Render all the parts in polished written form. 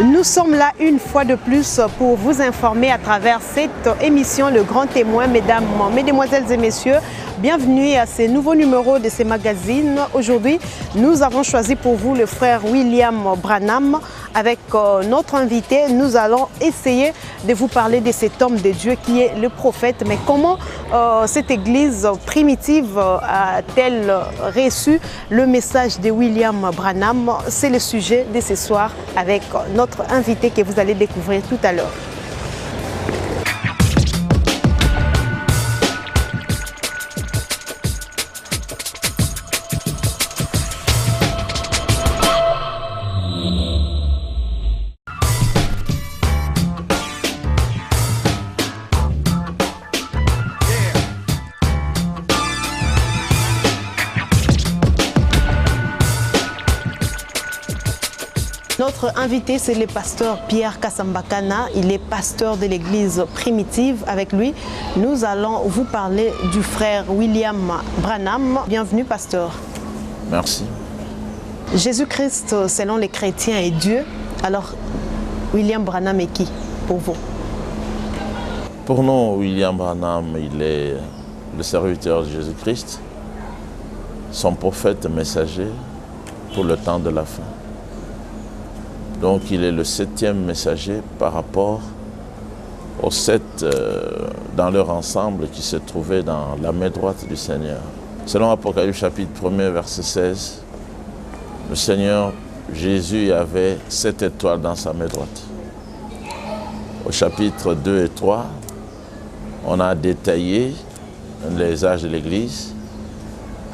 Nous sommes là une fois de plus pour vous informer à travers cette émission Le Grand Témoin. Mesdames, Mesdemoiselles et Messieurs, bienvenue à ce nouveau numéro de ce magazine. Aujourd'hui, nous avons choisi pour vous le frère William Branham. Avec notre invité, nous allons essayer de vous parler de cet homme de Dieu qui est le prophète. Mais comment cette église primitive a-t-elle reçu le message de William Branham? C'est le sujet de ce soir avec notre invité que vous allez découvrir tout à l'heure. Notre invité, c'est le pasteur Pierre Kasambakana. Il est pasteur de l'église primitive. Avec lui, nous allons vous parler du frère William Branham. Bienvenue, pasteur. Merci. Jésus-Christ, selon les chrétiens, est Dieu. Alors, William Branham est qui pour vous? Pour nous, William Branham, il est le serviteur de Jésus-Christ, son prophète messager pour le temps de la fin. Donc il est le 7e messager par rapport aux 7 dans leur ensemble qui se trouvaient dans la main droite du Seigneur. Selon Apocalypse chapitre 1er verset 16, le Seigneur Jésus avait 7 étoiles dans sa main droite. Au chapitre 2 et 3, on a détaillé les âges de l'Église,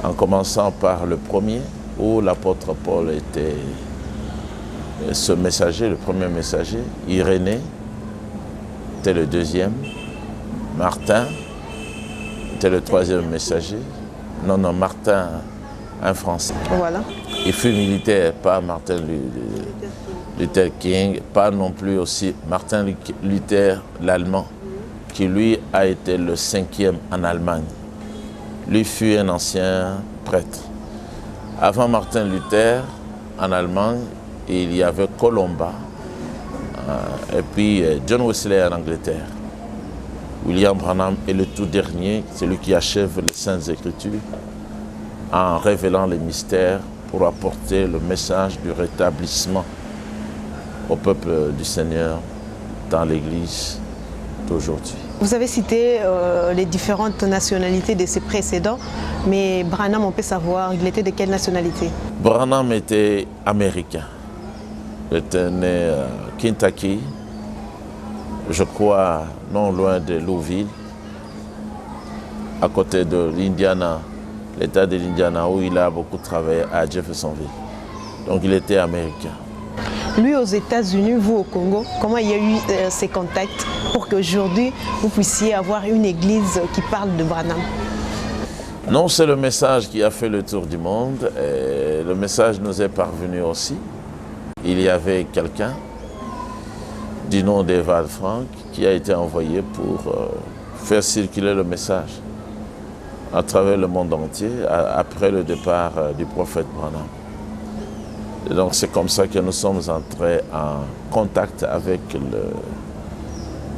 en commençant par le premier, où l'apôtre Paul était ce messager, le premier messager. Irénée était le 2e. Martin était le 3e messager. Non, Martin, un Français. Voilà. Il fut militaire, pas Martin Luther King, pas non plus aussi Martin Luther, l'Allemand, qui lui a été le 5e en Allemagne. Lui fut un ancien prêtre. Avant Martin Luther, en Allemagne, il y avait Colomba et puis John Wesley en Angleterre. William Branham est le tout dernier, celui qui achève les Saintes Écritures en révélant les mystères pour apporter le message du rétablissement au peuple du Seigneur dans l'Église d'aujourd'hui. Vous avez cité les différentes nationalités de ses précédents, mais Branham, on peut savoir, il était de quelle nationalité? Branham était américain. Il était né à Kentucky, je crois non loin de Louisville, à côté de l'Indiana, l'État de l'Indiana, où il a beaucoup travaillé à Jeffersonville. Donc il était américain. Lui aux États-Unis, vous au Congo, comment il y a eu ces contacts pour qu'aujourd'hui vous puissiez avoir une église qui parle de Branham? Non, c'est le message qui a fait le tour du monde et le message nous est parvenu aussi. Il y avait quelqu'un du nom d'Eval Frank qui a été envoyé pour faire circuler le message à travers le monde entier après le départ du prophète Branham. Et donc c'est comme ça que nous sommes entrés en contact avec le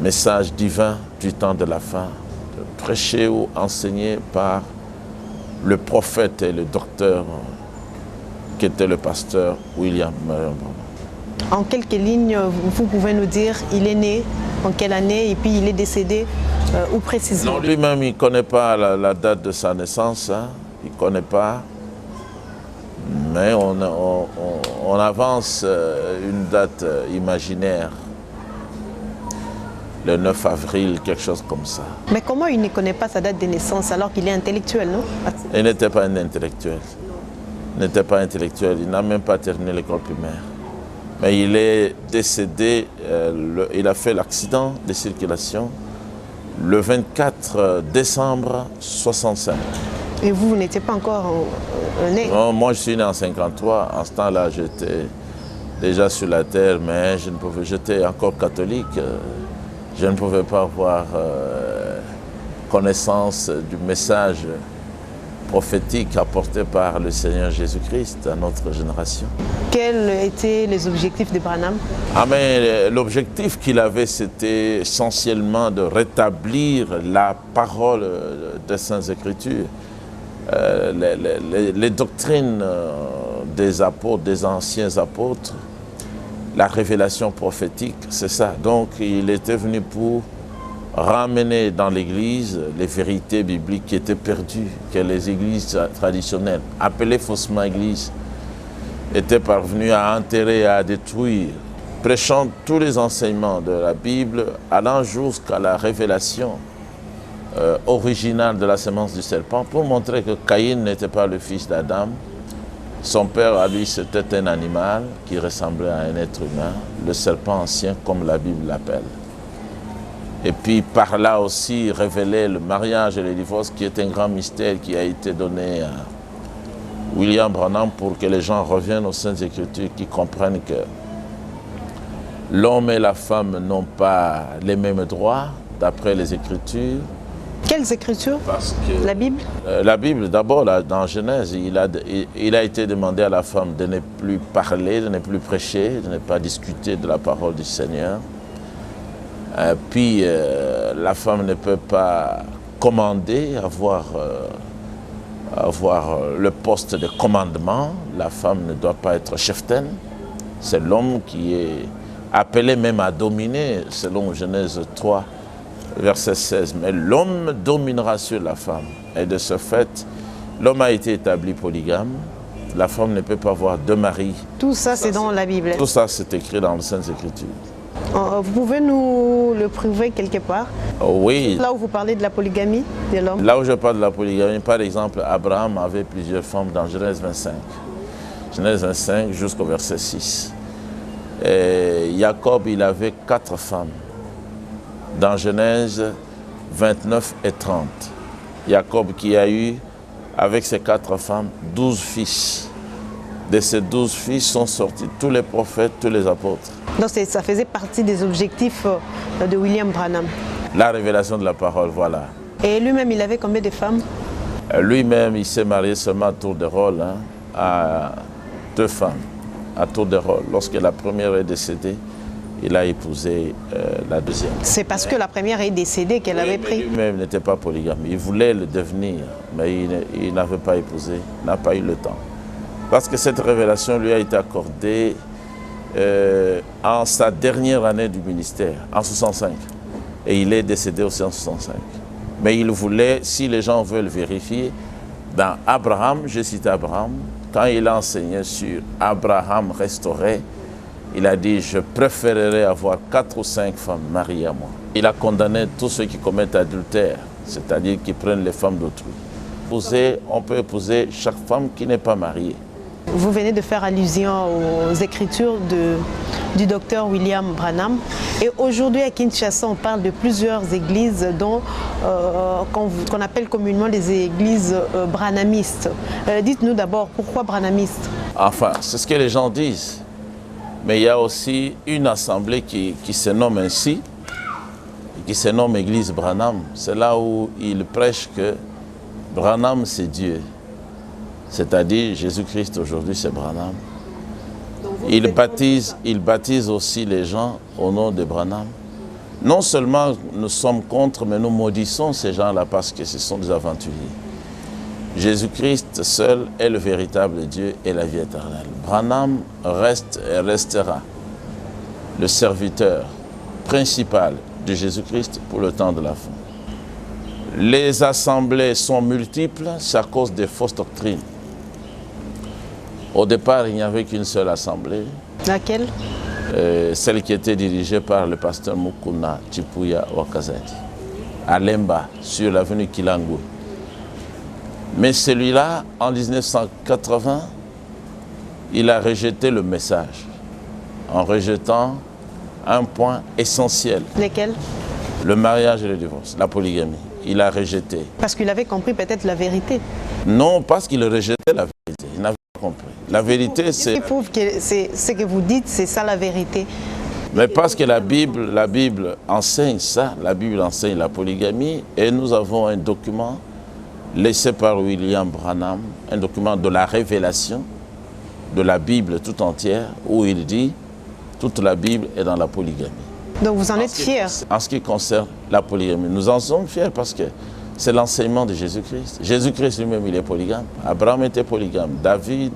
message divin du temps de la fin, prêché ou enseigné par le prophète et le docteur qui était le pasteur William Branham. En quelques lignes, vous pouvez nous dire, il est né en quelle année et puis il est décédé où précisément? Non, lui-même, il ne connaît pas la date de sa naissance, hein. Il ne connaît pas. Mais on avance une date imaginaire, le 9 avril, quelque chose comme ça. Mais comment il ne connaît pas sa date de naissance alors qu'il est intellectuel, non? Il n'était pas un intellectuel. Il n'était pas intellectuel, il n'a même pas terminé l'école primaire. Mais il est décédé, il a fait l'accident de circulation le 24 décembre 65. Et vous n'étiez pas encore né? Non, moi je suis né en 53, en ce temps-là j'étais déjà sur la terre, mais j'étais encore catholique. Je ne pouvais pas avoir connaissance du message prophétique apportée par le Seigneur Jésus-Christ à notre génération. Quels étaient les objectifs de Branham? L'objectif qu'il avait, c'était essentiellement de rétablir la parole des Saintes Écritures, les doctrines des apôtres, des anciens apôtres, la révélation prophétique, c'est ça. Donc il était venu pour ramener dans l'Église les vérités bibliques qui étaient perdues, que les églises traditionnelles, appelées faussement églises, étaient parvenues à enterrer et à détruire, prêchant tous les enseignements de la Bible, allant jusqu'à la révélation originale de la sémence du serpent, pour montrer que Caïn n'était pas le fils d'Adam. Son père, à lui, c'était un animal qui ressemblait à un être humain, le serpent ancien, comme la Bible l'appelle. Et puis par là aussi révéler le mariage et le divorce, qui est un grand mystère qui a été donné à William Branham pour que les gens reviennent aux Saintes Écritures, qui comprennent que l'homme et la femme n'ont pas les mêmes droits d'après les Écritures. Quelles Écritures? Parce que la Bible? La Bible, d'abord, dans Genèse, il a été demandé à la femme de ne plus parler, de ne plus prêcher, de ne pas discuter de la parole du Seigneur. Puis la femme ne peut pas commander, avoir le poste de commandement. La femme ne doit pas être cheftaine. C'est l'homme qui est appelé même à dominer, selon Genèse 3, verset 16. Mais l'homme dominera sur la femme. Et de ce fait, l'homme a été établi polygame. La femme ne peut pas avoir deux maris. Tout ça, c'est dans la Bible. Tout ça, c'est écrit dans les Saintes Écritures. Vous pouvez nous le prouver quelque part? Oui. Là où vous parlez de la polygamie de l'homme? Là où je parle de la polygamie, par exemple, Abraham avait plusieurs femmes dans Genèse 25. Genèse 25 jusqu'au verset 6. Et Jacob, il avait 4 femmes. Dans Genèse 29 et 30. Jacob qui a eu, avec ses 4 femmes, 12 fils. De ces 12 fils sont sortis tous les prophètes, tous les apôtres. Donc ça faisait partie des objectifs de William Branham. La révélation de la parole, voilà. Et lui-même, il avait combien de femmes? Lui-même, il s'est marié seulement à tour de rôle, à 2 femmes, à tour de rôle. Lorsque la première est décédée, il a épousé la deuxième. C'est parce que la première est décédée qu'elle avait pris. Lui-même n'était pas polygame. Il voulait le devenir, mais il n'avait pas épousé, n'a pas eu le temps. Parce que cette révélation lui a été accordée en sa dernière année du ministère, en 65. Et il est décédé aussi en 65. Mais il voulait, si les gens veulent vérifier, dans Abraham, je cite Abraham, quand il a enseigné sur Abraham restauré, il a dit, je préférerais avoir 4 ou 5 femmes mariées à moi. Il a condamné tous ceux qui commettent adultère, c'est-à-dire qui prennent les femmes d'autrui. On peut épouser chaque femme qui n'est pas mariée. Vous venez de faire allusion aux écritures du docteur William Branham. Et aujourd'hui à Kinshasa, on parle de plusieurs églises dont qu'on appelle communément les églises branhamistes. Dites-nous d'abord, pourquoi branhamistes? Enfin, c'est ce que les gens disent. Mais il y a aussi une assemblée qui se nomme ainsi, qui se nomme Église Branham. C'est là où ils prêchent que Branham, c'est Dieu. C'est-à-dire, Jésus-Christ aujourd'hui, c'est Branham. Il baptise aussi les gens au nom de Branham. Non seulement nous sommes contre, mais nous maudissons ces gens-là parce que ce sont des aventuriers. Jésus-Christ seul est le véritable Dieu et la vie éternelle. Branham reste et restera le serviteur principal de Jésus-Christ pour le temps de la fin. Les assemblées sont multiples, c'est à cause des fausses doctrines. Au départ, il n'y avait qu'une seule assemblée. Laquelle? Celle qui était dirigée par le pasteur Mukuna Chipuya Wakazadi, à Lemba, sur l'avenue Kilangu. Mais celui-là, en 1980, il a rejeté le message, en rejetant un point essentiel. Lesquels? Le mariage et le divorce, la polygamie. Il a rejeté. Parce qu'il avait compris peut-être la vérité. Non, parce qu'il rejetait la vérité. Il n'avait pas compris. La vérité, c'est... Il prouve que ce que vous dites, c'est ça la vérité. Mais parce que la Bible enseigne ça, la Bible enseigne la polygamie, et nous avons un document laissé par William Branham, un document de la révélation de la Bible tout entière, où il dit toute la Bible est dans la polygamie. Donc vous en êtes fiers? En ce qui concerne la polygamie, nous en sommes fiers parce que c'est l'enseignement de Jésus-Christ. Jésus-Christ lui-même, il est polygame. Abraham était polygame. David,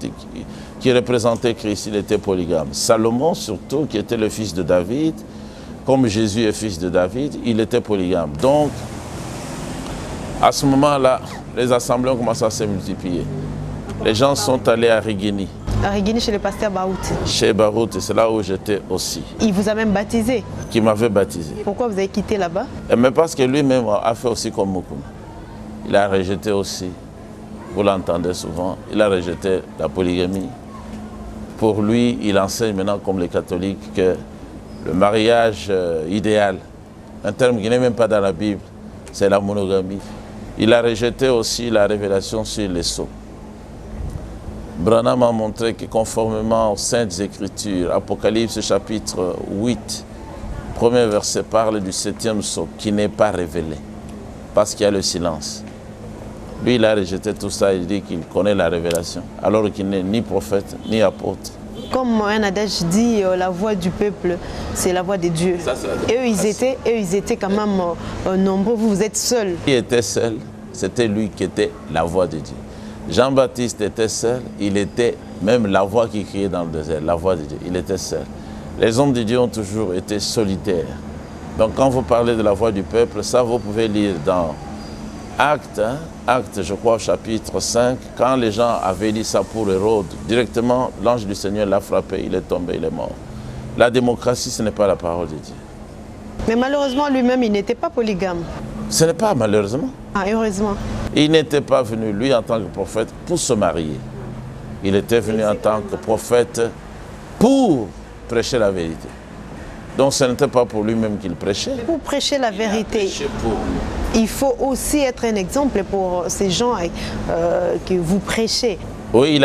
qui représentait Christ, il était polygame. Salomon, surtout, qui était le fils de David, comme Jésus est fils de David, il était polygame. Donc, à ce moment-là, les assemblées ont commencé à se multiplier. Les gens sont allés à Riguini. À Riguini, chez le pasteur Baouti. Chez Baouti, c'est là où j'étais aussi. Il vous a même baptisé? Qui m'avait baptisé. Pourquoi vous avez quitté là-bas? Mais parce que lui-même a fait aussi comme Moukoum. Il a rejeté aussi, vous l'entendez souvent, il a rejeté la polygamie. Pour lui, il enseigne maintenant comme les catholiques que le mariage idéal, un terme qui n'est même pas dans la Bible, c'est la monogamie. Il a rejeté aussi la révélation sur les sceaux. Branham a montré que conformément aux Saintes Écritures, Apocalypse chapitre 8, premier verset parle du 7e sceau qui n'est pas révélé, parce qu'il y a le silence. Lui, il a rejeté tout ça, il dit qu'il connaît la révélation, alors qu'il n'est ni prophète, ni apôtre. Comme un adage dit, la voix du peuple, c'est la voix de Dieu. Et eux, ils étaient quand même nombreux, vous êtes seuls. Il était seul, c'était lui qui était la voix de Dieu. Jean-Baptiste était seul, il était même la voix qui criait dans le désert, la voix de Dieu, il était seul. Les hommes de Dieu ont toujours été solitaires. Donc quand vous parlez de la voix du peuple, ça vous pouvez lire dans Actes, Actes, je crois, chapitre 5, quand les gens avaient dit ça pour Hérode, directement, l'ange du Seigneur l'a frappé, il est tombé, il est mort. La démocratie, ce n'est pas la parole de Dieu. Mais malheureusement, lui-même, il n'était pas polygame. Ce n'est pas malheureusement. Ah, heureusement. Il n'était pas venu, lui, en tant que prophète, pour se marier. Il était venu en tant que prophète pour prêcher la vérité. Donc ce n'était pas pour lui-même qu'il prêchait. Pour prêcher la vérité, il faut aussi être un exemple pour ces gens que vous prêchez. Oui,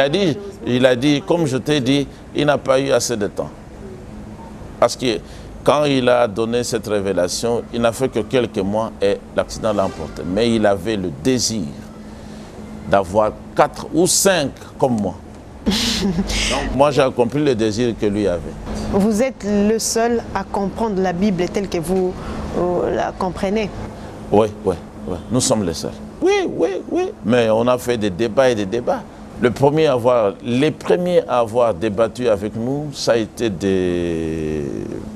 il a dit, comme je t'ai dit, il n'a pas eu assez de temps. Parce que quand il a donné cette révélation, il n'a fait que quelques mois et l'accident l'a emporté. Mais il avait le désir d'avoir 4 ou 5 comme moi. Donc moi j'ai accompli le désir que lui avait. Vous êtes le seul à comprendre la Bible telle que vous la comprenez. Oui, nous sommes les seuls. Oui. Mais on a fait des débats et des débats. Les premiers à avoir débattu avec nous, ça a été des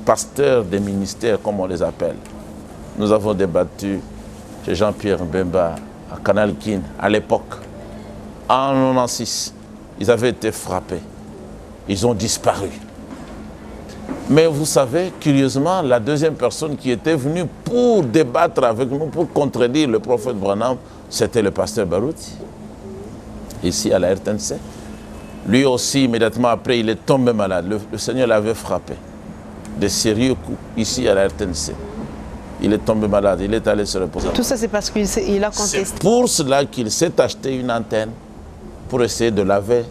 pasteurs des ministères, comme on les appelle. Nous avons débattu chez Jean-Pierre Mbemba, à Canal Kin, à l'époque. En 1996, ils avaient été frappés. Ils ont disparu. Mais vous savez, curieusement, la deuxième personne qui était venue pour débattre avec nous, pour contredire le prophète Branham, c'était le pasteur Barouti, ici à la RTNC. Lui aussi, immédiatement après, il est tombé malade. Le Seigneur l'avait frappé. De sérieux coups, ici à la RTNC. Il est tombé malade, il est allé se reposer. Tout ça, c'est parce qu'il a contesté. C'est pour cela qu'il s'est acheté une antenne pour essayer de laver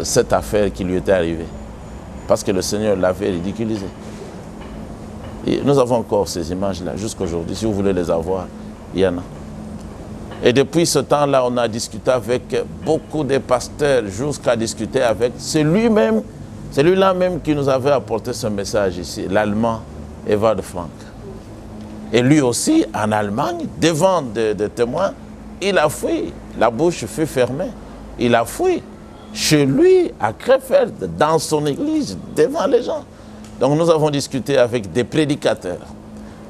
cette affaire qui lui était arrivée. Parce que le Seigneur l'avait ridiculisé. Et nous avons encore ces images-là, jusqu'aujourd'hui. Si vous voulez les avoir, il y en a. Et depuis ce temps-là, on a discuté avec beaucoup de pasteurs, jusqu'à discuter avec celui-là même qui nous avait apporté ce message ici, l'Allemand Ewald Frank. Et lui aussi, en Allemagne, devant des témoins, il a fui. La bouche fut fermée. Il a fui. Chez lui, à Krefeld, dans son église, devant les gens. Donc nous avons discuté avec des prédicateurs,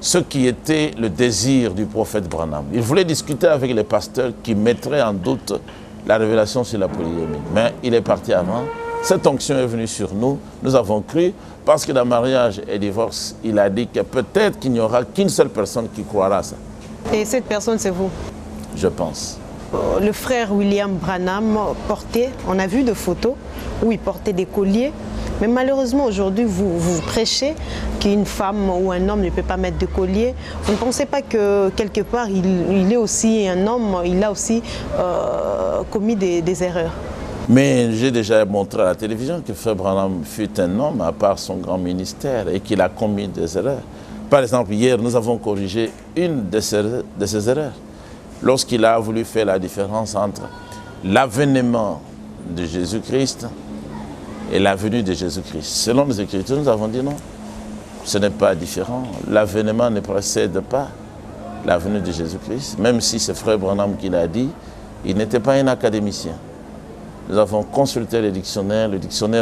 ce qui était le désir du prophète Branham. Il voulait discuter avec les pasteurs qui mettraient en doute la révélation sur la polygamie. Mais il est parti avant. Cette onction est venue sur nous. Nous avons cru, parce que dans mariage et divorce, il a dit que peut-être qu'il n'y aura qu'une seule personne qui croira à ça. Et cette personne, c'est vous? Je pense. Le frère William Branham portait, on a vu de photos où il portait des colliers, mais malheureusement aujourd'hui vous prêchez qu'une femme ou un homme ne peut pas mettre de collier. Vous ne pensez pas que quelque part il est aussi un homme, il a aussi commis des erreurs? Mais j'ai déjà montré à la télévision que frère Branham fut un homme à part son grand ministère et qu'il a commis des erreurs. Par exemple, hier nous avons corrigé une de ces erreurs. lorsqu'il a voulu faire la différence entre l'avènement de Jésus-Christ et la venue de Jésus-Christ. Selon les Écritures, nous avons dit non, ce n'est pas différent. L'avènement ne précède pas la venue de Jésus-Christ, même si c'est Frère Branham qui l'a dit, il n'était pas un académicien. Nous avons consulté le dictionnaire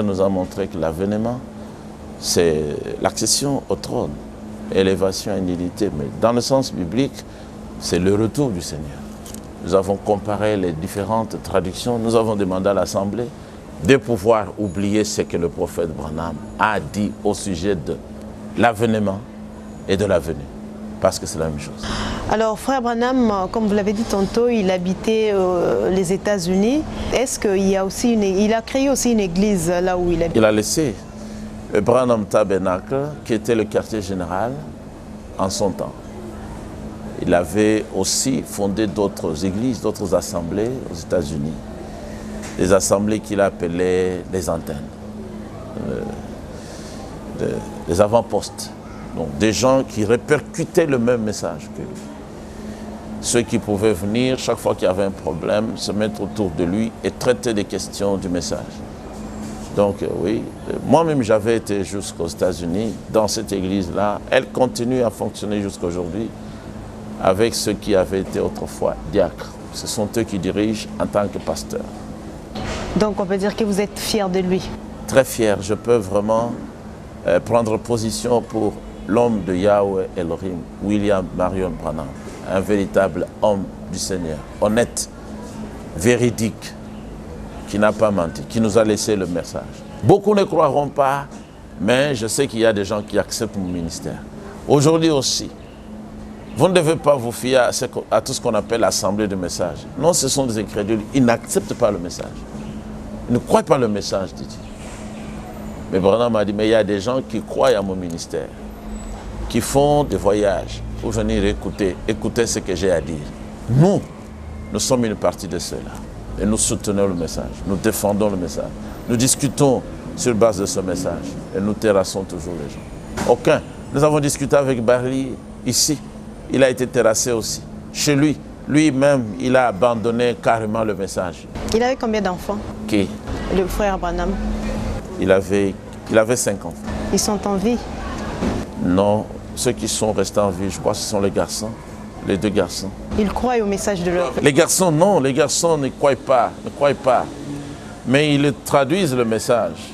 nous a montré que l'avènement, c'est l'accession au trône, élévation à une dignité, mais dans le sens biblique, c'est le retour du Seigneur. Nous avons comparé les différentes traductions, nous avons demandé à l'Assemblée de pouvoir oublier ce que le prophète Branham a dit au sujet de l'avènement et de la venue, parce que c'est la même chose. Alors, Frère Branham, comme vous l'avez dit tantôt, il habitait les États-Unis. Est-ce qu'il a créé aussi une église là où il habite? Il a laissé le Branham Tabernacle, qui était le quartier général en son temps. Il avait aussi fondé d'autres églises, d'autres assemblées aux États-Unis. Des assemblées qu'il appelait les antennes, les avant-postes. Donc des gens qui répercutaient le même message que lui. Ceux qui pouvaient venir, chaque fois qu'il y avait un problème, se mettre autour de lui et traiter des questions du message. Donc oui, moi-même j'avais été jusqu'aux États-Unis, dans cette église-là. Elle continue à fonctionner jusqu'à aujourd'hui avec ceux qui avaient été autrefois diacres. Ce sont eux qui dirigent en tant que pasteurs. Donc on peut dire que vous êtes fier de lui? Très fier, je peux vraiment prendre position pour l'homme de Yahweh Elohim, William Marion Branham, un véritable homme du Seigneur, honnête, véridique, qui n'a pas menti, qui nous a laissé le message. Beaucoup ne croiront pas, mais je sais qu'il y a des gens qui acceptent mon ministère. Aujourd'hui aussi, vous ne devez pas vous fier à tout ce qu'on appelle l'assemblée de messages. Non, ce sont des incrédules, ils n'acceptent pas le message. Ils ne croient pas le message de Dieu. Mais Branham m'a dit, mais il y a des gens qui croient à mon ministère, qui font des voyages pour venir écouter ce que j'ai à dire. Nous sommes une partie de ceux-là. Et nous soutenons le message, nous défendons le message. Nous discutons sur base de ce message et nous terrassons toujours les gens. Aucun. Nous avons discuté avec Barry ici. Il a été terrassé aussi. Chez lui, lui-même, il a abandonné carrément le message. Il avait combien d'enfants? Qui? Le frère Branham. Il avait 5 enfants. Ils sont en vie? Non, ceux qui sont restés en vie, je crois que ce sont les garçons, les 2 garçons. Ils croient au message de leur... Les garçons, non, les garçons ne croient pas, mais ils traduisent le message.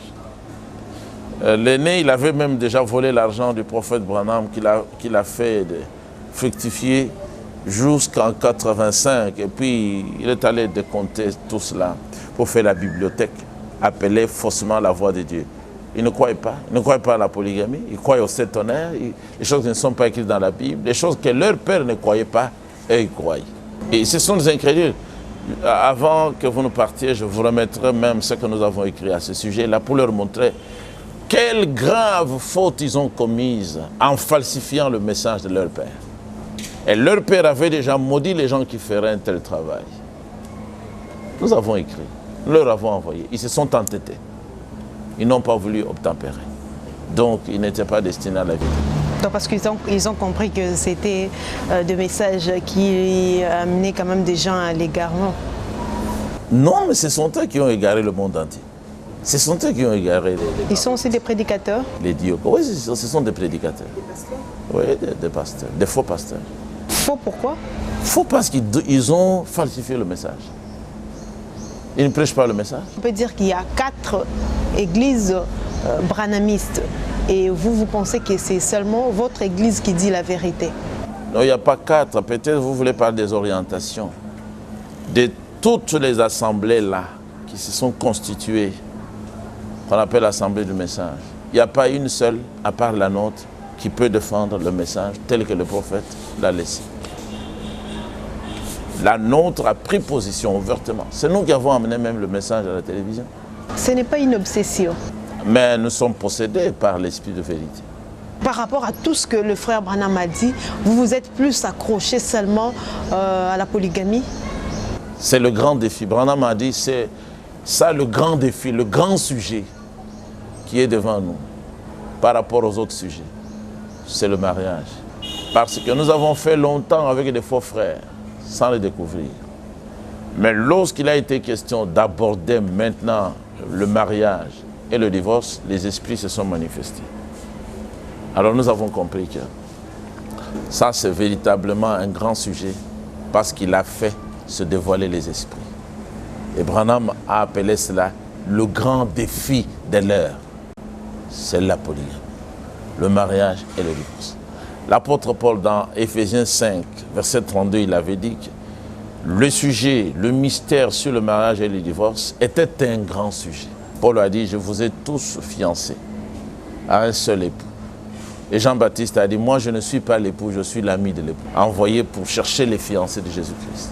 L'aîné, il avait même déjà volé l'argent du prophète Branham qu'il a fait fructifier jusqu'en 85. Et puis, il est allé décompter tout cela pour faire la bibliothèque, appelée faussement la voix de Dieu. Ils ne croient pas. Ils ne croient pas à la polygamie. Ils croient au 7 tonnerres. Les choses qui ne sont pas écrites dans la Bible. Les choses que leur père ne croyait pas, eux, ils croient. Et ce sont des incrédules. Avant que vous nous partiez, je vous remettrai même ce que nous avons écrit à ce sujet-là pour leur montrer quelle grave faute ils ont commise en falsifiant le message de leur père. Et leur père avait déjà maudit les gens qui feraient un tel travail. Nous avons écrit, nous leur avons envoyé. Ils se sont entêtés. Ils n'ont pas voulu obtempérer. Donc, ils n'étaient pas destinés à la vie. Donc, parce qu'ils ont compris que c'était des messages qui amenaient quand même des gens à l'égarement. Non, mais ce sont eux qui ont égaré le monde entier. Ce sont eux qui ont égaré les Ils sont aussi des prédicateurs? Les dieux. Oui, ce sont des prédicateurs. Des pasteurs? Oui, des pasteurs, des faux pasteurs. Faux pourquoi? Faux parce qu'ils ont falsifié le message. Ils ne prêchent pas le message. On peut dire qu'il y a 4 églises branhamistes. Et vous pensez que c'est seulement votre église qui dit la vérité? Non, il n'y a pas 4. Peut-être vous voulez parler des orientations. De toutes les assemblées là qui se sont constituées, qu'on appelle l'assemblée du message, il n'y a pas une seule, à part la nôtre, qui peut défendre le message tel que le prophète l'a laissé. La nôtre a pris position ouvertement. C'est nous qui avons amené même le message à la télévision. Ce n'est pas une obsession. Mais nous sommes possédés par l'esprit de vérité. Par rapport à tout ce que le frère Branham a dit, vous vous êtes plus accroché seulement à la polygamie? C'est le grand défi. Branham a dit, c'est ça le grand défi, le grand sujet qui est devant nous par rapport aux autres sujets. C'est le mariage. Parce que nous avons fait longtemps avec des faux frères. sans le découvrir. Mais lorsqu'il a été question d'aborder maintenant le mariage et le divorce, les esprits se sont manifestés. Alors nous avons compris que ça c'est véritablement un grand sujet parce qu'il a fait se dévoiler les esprits. Et Branham a appelé cela le grand défi de l'heure. C'est la polygamie, le mariage et le divorce. L'apôtre Paul dans Éphésiens 5, verset 32, il avait dit que le sujet, le mystère sur le mariage et le divorce était un grand sujet. Paul a dit, je vous ai tous fiancés à un seul époux. Et Jean-Baptiste a dit, moi je ne suis pas l'époux, je suis l'ami de l'époux, envoyé pour chercher les fiancés de Jésus-Christ.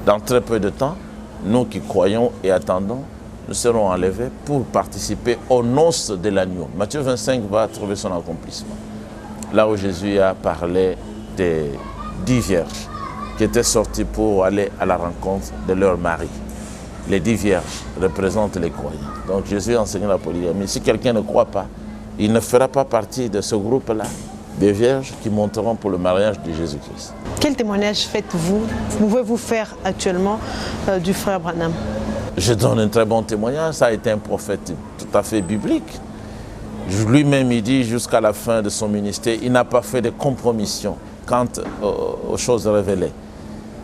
Dans très peu de temps, nous qui croyons et attendons, nous serons enlevés pour participer aux noces de l'agneau. Matthieu 25 va trouver son accomplissement. Là où Jésus a parlé des 10 vierges qui étaient sorties pour aller à la rencontre de leur mari. Les 10 vierges représentent les croyants. Donc Jésus a enseigné la polygamie. Si quelqu'un ne croit pas, il ne fera pas partie de ce groupe-là, des vierges qui monteront pour le mariage de Jésus-Christ. Quel témoignage faites-vous, pouvez-vous faire actuellement du frère Branham? Je donne un très bon témoignage. Ça a été un prophète tout à fait biblique. Lui-même, il dit jusqu'à la fin de son ministère, il n'a pas fait de compromission quant aux choses révélées.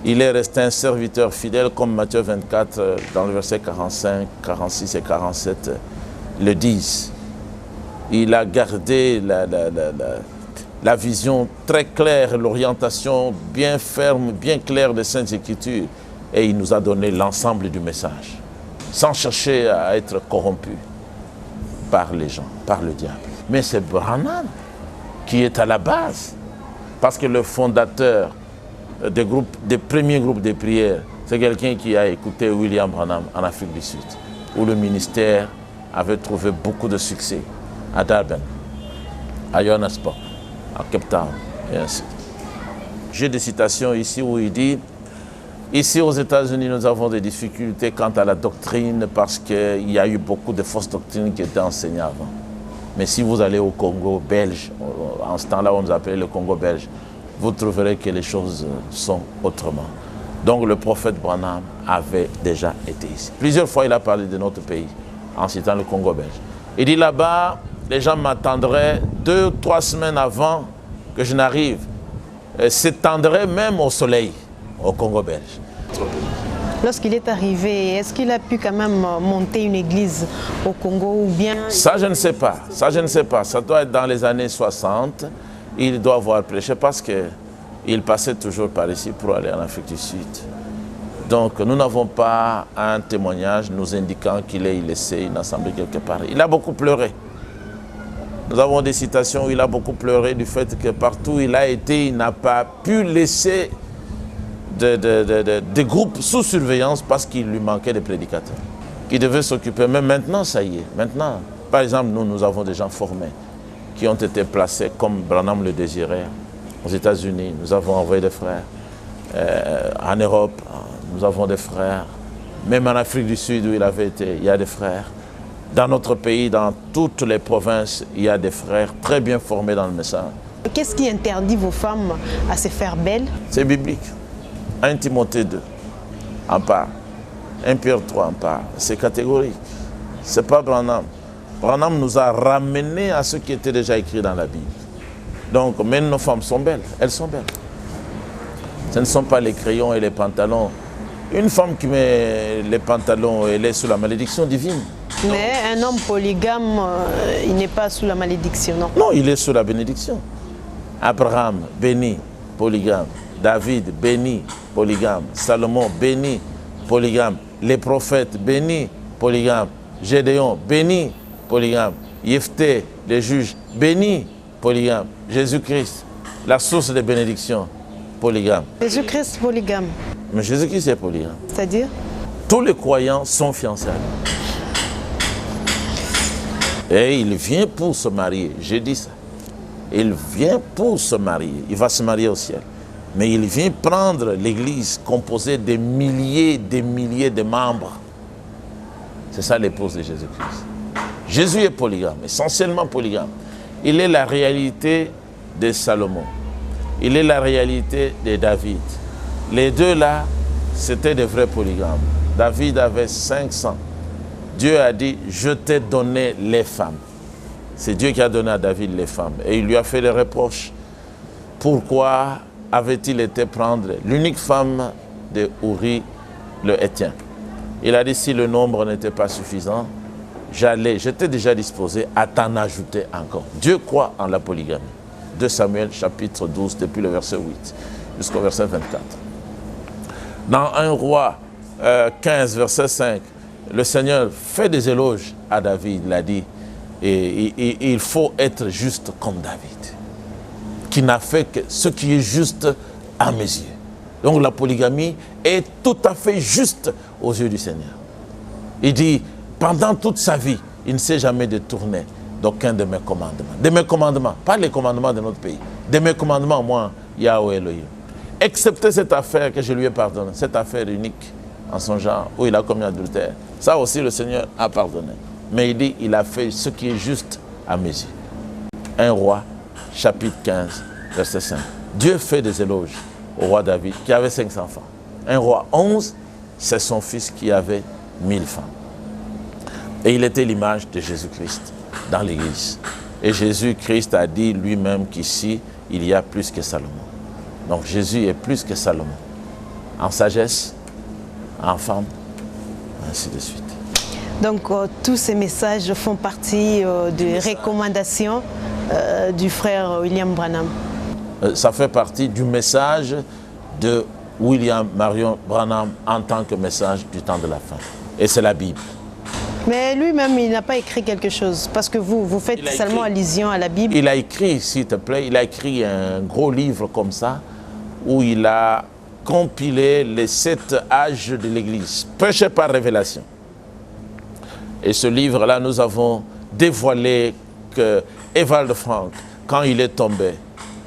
Il est resté un serviteur fidèle, comme Matthieu 24, dans le verset 45, 46 et 47 le disent. Il a gardé la vision très claire, l'orientation bien ferme, bien claire des Saintes Écritures. Et il nous a donné l'ensemble du message, sans chercher à être corrompu par les gens, par le diable. Mais c'est Branham qui est à la base, parce que le fondateur des premiers groupes de prière, c'est quelqu'un qui a écouté William Branham en Afrique du Sud, où le ministère avait trouvé beaucoup de succès, à Durban, à Johannesburg, à Cape Town, et ainsi de suite. J'ai des citations ici où il dit « Ici aux États-Unis, nous avons des difficultés quant à la doctrine parce qu'il y a eu beaucoup de fausses doctrines qui étaient enseignées avant. Mais si vous allez au Congo belge, en ce temps-là on nous appelait le Congo belge, vous trouverez que les choses sont autrement. » Donc le prophète Branham avait déjà été ici. Plusieurs fois il a parlé de notre pays en citant le Congo belge. Il dit là-bas, les gens m'attendraient 2 ou 3 semaines avant que je n'arrive, s'étendraient même au soleil au Congo belge. Lorsqu'il est arrivé, est-ce qu'il a pu quand même monter une église au Congo ou bien... Ça, je ne sais pas. Ça, je ne sais pas. Ça doit être dans les années 60. Il doit avoir prêché parce qu'il passait toujours par ici pour aller en Afrique du Sud. Donc, nous n'avons pas un témoignage nous indiquant qu'il ait laissé une assemblée quelque part. Il a beaucoup pleuré. Nous avons des citations où il a beaucoup pleuré du fait que partout où il a été, il n'a pas pu laisser des groupes sous surveillance parce qu'il lui manquait des prédicateurs qui devaient s'occuper. Mais maintenant, ça y est. Maintenant, par exemple, nous avons des gens formés qui ont été placés comme Branham le désirait aux États-Unis. Nous avons envoyé des frères. En Europe, nous avons des frères. Même en Afrique du Sud où il avait été, il y a des frères. Dans notre pays, dans toutes les provinces, il y a des frères très bien formés dans le message. Qu'est-ce qui interdit vos femmes à se faire belles? C'est biblique. 1 Timothée 2 en parle. 1 Pierre 3 en parle. C'est catégorique. Ce n'est pas Branham. Branham nous a ramenés à ce qui était déjà écrit dans la Bible. Donc, même nos femmes sont belles. Elles sont belles. Ce ne sont pas les crayons et les pantalons. Une femme qui met les pantalons, elle est sous la malédiction divine. Mais un homme polygame, il n'est pas sous la malédiction, non? Non, il est sous la bénédiction. Abraham, béni, polygame. David, béni, polygame. Salomon, béni, polygame. Les prophètes, béni, polygame. Gédéon, béni, polygame. Jephthé, les juges, béni, polygame. Jésus-Christ, la source des bénédictions, polygame. Jésus-Christ polygame. Mais Jésus-Christ est polygame. C'est-à-dire? Tous les croyants sont fiancés. Et il vient pour se marier. J'ai dit ça. Il vient pour se marier. Il va se marier au ciel. Mais il vient prendre l'église composée de milliers de membres. C'est ça l'épouse de Jésus-Christ. Jésus est polygame, essentiellement polygame. Il est la réalité de Salomon. Il est la réalité de David. Les deux là, c'était des vrais polygames. David avait 500. Dieu a dit, je t'ai donné les femmes. C'est Dieu qui a donné à David les femmes. Et il lui a fait des reproches. Pourquoi avait-il été prendre l'unique femme de Uri le Héthien? Il a dit, si le nombre n'était pas suffisant, j'étais déjà disposé à t'en ajouter encore. Dieu croit en la polygamie. 2 Samuel chapitre 12, depuis le verset 8 jusqu'au verset 24. Dans 1 Roi 15, verset 5, le Seigneur fait des éloges à David. Il a dit, et il faut être juste comme David, qui n'a fait que ce qui est juste à mes yeux. Donc la polygamie est tout à fait juste aux yeux du Seigneur. Il dit, pendant toute sa vie, il ne s'est jamais détourné d'aucun de mes commandements. De mes commandements, pas les commandements de notre pays. De mes commandements, moi, Yahweh Elohim. Excepté cette affaire que je lui ai pardonnée, cette affaire unique en son genre, où il a commis adultère. Ça aussi, le Seigneur a pardonné. Mais il dit, il a fait ce qui est juste à mes yeux. 1 Roi, chapitre 15, verset 5. Dieu fait des éloges au roi David, qui avait 500 femmes. 1 Roi 11, c'est son fils qui avait 1000 femmes. Et il était l'image de Jésus-Christ dans l'Église. Et Jésus-Christ a dit lui-même qu'ici, il y a plus que Salomon. Donc Jésus est plus que Salomon. En sagesse, en femme, ainsi de suite. Donc tous ces messages font partie des recommandations du frère William Branham. Ça fait partie du message de William Marion Branham en tant que message du temps de la fin. Et c'est la Bible. Mais lui-même, il n'a pas écrit quelque chose, parce que vous faites seulement allusion à la Bible. Il a écrit, s'il te plaît, il a écrit un gros livre comme ça, où il a compilé les 7 âges de l'Église, prêché par révélation. Et ce livre-là, nous avons dévoilé que Evald Frank, quand il est tombé,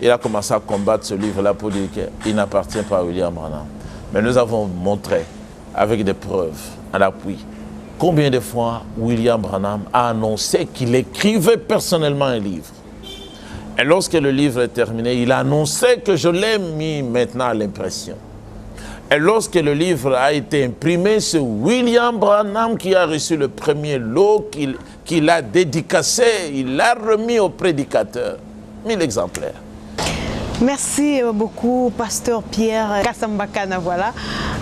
il a commencé à combattre ce livre-là pour dire qu'il n'appartient pas à William Branham. Mais nous avons montré, avec des preuves, à l'appui, combien de fois William Branham a annoncé qu'il écrivait personnellement un livre. Et lorsque le livre est terminé, il a annoncé que je l'ai mis maintenant à l'impression. Et lorsque le livre a été imprimé, c'est William Branham qui a reçu le premier lot, qu'il a dédicacé, il l'a remis au prédicateur. 1000 exemplaires. Merci beaucoup, pasteur Pierre Kassambakana, voilà,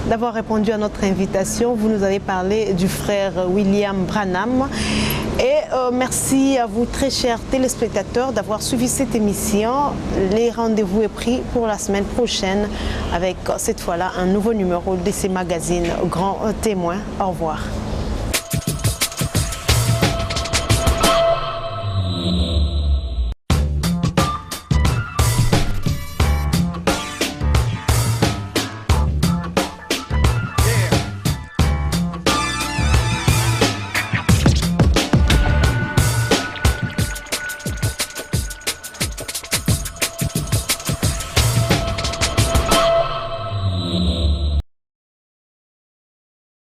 d'avoir répondu à notre invitation. Vous nous avez parlé du frère William Branham. Et merci à vous, très chers téléspectateurs, d'avoir suivi cette émission. Les rendez-vous est pris pour la semaine prochaine avec, cette fois-là, un nouveau numéro de ces magazines Grand Témoin. Au revoir.